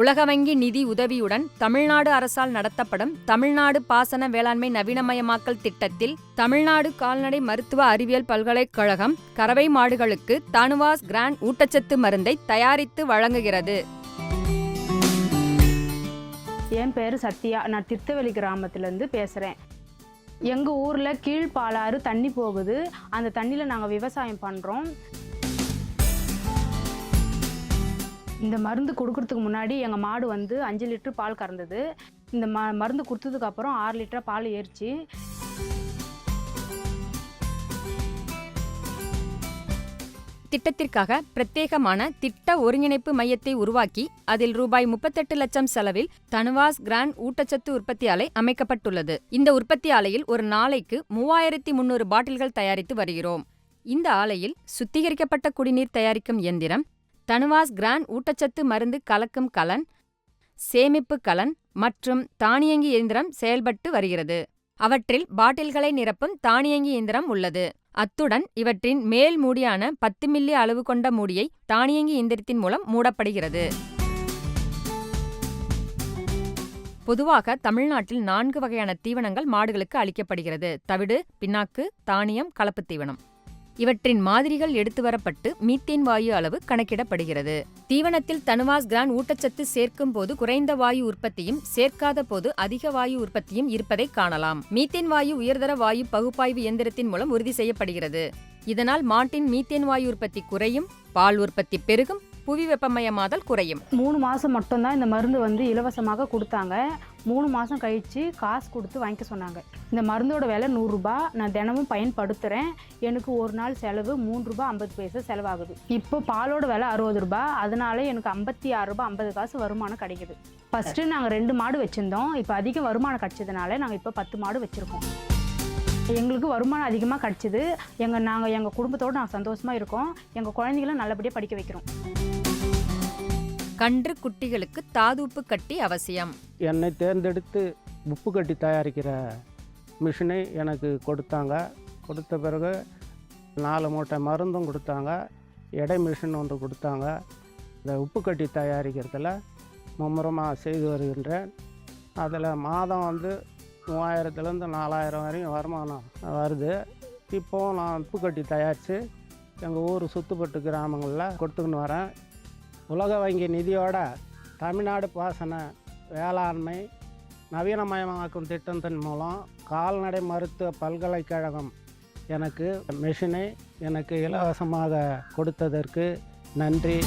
உலக வங்கி நிதி உதவியுடன் தமிழ்நாடு அரசால் நடத்தப்படும் தமிழ்நாடு பாசன வேளாண்மை நவீனமயமாக்கல் திட்டத்தில் தமிழ்நாடு கால்நடை மருத்துவ அறிவியல் பல்கலைக்கழகம் கறவை மாடுகளுக்கு தனுவாஸ் கிராண்ட் ஊட்டச்சத்து மருந்தை தயாரித்து வழங்குகிறது. என் பேர் சத்யா. நான் திருத்தவெளி கிராமத்திலேருந்து பேசுகிறேன். எங்கள் ஊரில் கீழ்பாலாறு தண்ணி போகுது. அந்த தண்ணியில் நாங்கள் விவசாயம் பண்ணுறோம். இந்த மருந்து கொடுக்கறதுக்கு முன்னாடி எங்கள் மாடு 5 லிட்டர் பால் கறந்தது. இந்த மருந்து கொடுத்ததுக்கப்புறம் 6 லிட்டர் பால் ஏறிச்சு. திட்டத்திற்காக பிரத்யேகமான திட்ட ஒருங்கிணைப்பு மையத்தை உருவாக்கி அதில் ரூபாய் 38 லட்சம் செலவில் தனுவாஸ் கிராண்ட் ஊட்டச்சத்து உற்பத்தி ஆலை அமைக்கப்பட்டுள்ளது. இந்த உற்பத்தி ஆலையில் ஒரு நாளைக்கு 3300 பாட்டில்கள் தயாரித்து வருகிறோம். இந்த ஆலையில் சுத்திகரிக்கப்பட்ட குடிநீர் தயாரிக்கும் இயந்திரம், தனுவாஸ் கிராண்ட் ஊட்டச்சத்து மருந்து கலக்கும் கலன், சேமிப்பு கலன் மற்றும் தானியங்கி இயந்திரம் செயல்பட்டு வருகிறது. அவற்றில் பாட்டில்களை நிரப்பும் தானியங்கி இயந்திரம் உள்ளது. அத்துடன் இவற்றின் மேல் மூடியான 10 மில்லி அளவு கொண்ட மூடியை தானியங்கி இயந்திரத்தின் மூலம் மூடப்படுகிறது. பொதுவாக தமிழ்நாட்டில் 4 வகையான தீவனங்கள் மாடுகளுக்கு அளிக்கப்படுகிறது. தவிடு, பின்னாக்கு, தானியம், கலப்பு தீவனம். இவற்றின் மாதிரிகள் எடுத்து வரப்பட்டு மீத்தேன் வாயு அளவு கணக்கிடப்படுகிறது. தீவனத்தில் தனுவாஸ் கிராண்ட் ஊட்டச்சத்து சேர்க்கும் போது குறைந்த வாயு உற்பத்தியும் சேர்க்காத போது அதிக வாயு உற்பத்தியும் இருப்பதை காணலாம். மீத்தேன் வாயு உயர்தர வாயு பகுப்பாய்வு இயந்திரத்தின் மூலம் உறுதி செய்யப்படுகிறது. இதனால் மாட்டின் மீத்தேன் வாயு உற்பத்தி குறையும், பால் உற்பத்தி பெருகும், புவி வெப்பமயமாதல் குறையும். 3 மாதம் மட்டும்தான் இந்த மருந்து இலவசமாக கொடுத்தாங்க. 3 மாதம் கழித்து காசு கொடுத்து வாங்கிக்க சொன்னாங்க. இந்த மருந்தோட விலை 100 ரூபாய். நான் தினமும் பயன்படுத்துகிறேன். எனக்கு ஒரு நாள் செலவு 3 ரூபாய் 50 பைசா செலவாகுது. இப்போ பாலோட விலை 60 ரூபாய். அதனால எனக்கு 56 ரூபாய் 50 காசு வருமானம் கிடைக்குது. ஃபஸ்ட்டு நாங்கள் 2 மாடு வச்சுருந்தோம். இப்போ அதிக வருமானம் கிடைச்சதுனால நாங்கள் இப்போ 10 மாடு வச்சுருக்கோம். எங்களுக்கு வருமானம் அதிகமாக கிடச்சிது. நாங்கள் எங்கள் குடும்பத்தோடு நாங்கள் சந்தோஷமாக இருக்கோம். எங்கள் குழந்தைகளை நல்லபடியாக படிக்க வைக்கிறோம். கன்று குட்டிகளுக்கு தாதுப்பு கட்டி அவசியம். என்னை தேர்ந்தெடுத்து உப்பு கட்டி தயாரிக்கிற மிஷினை எனக்கு கொடுத்தாங்க. கொடுத்த பிறகு 4 மூட்டை மருந்தும் கொடுத்தாங்க. எடை மிஷின் ஒன்று கொடுத்தாங்க. இந்த உப்பு கட்டி தயாரிக்கிறதுல மும்முரமாக செய்து வருகின்றேன். அதில் மாதம் 3000லேருந்து 4000 வரையும் வருமானம் வருது. இப்போது நான் உப்பு கட்டி தயாரித்து எங்கள் ஊர் சுற்றுப்பட்டு கிராமங்களில் கொடுத்துக்கின்னு வரேன். உலக வங்கி நிதியோட தமிழ்நாடு பாசன வேளாண்மை நவீனமயமாக்கும் திட்டத்தின் மூலம் கால்நடை மருத்துவ பல்கலைக்கழகம் எனக்கு மிஷினை எனக்கு இலவசமாக கொடுத்ததற்கு நன்றி.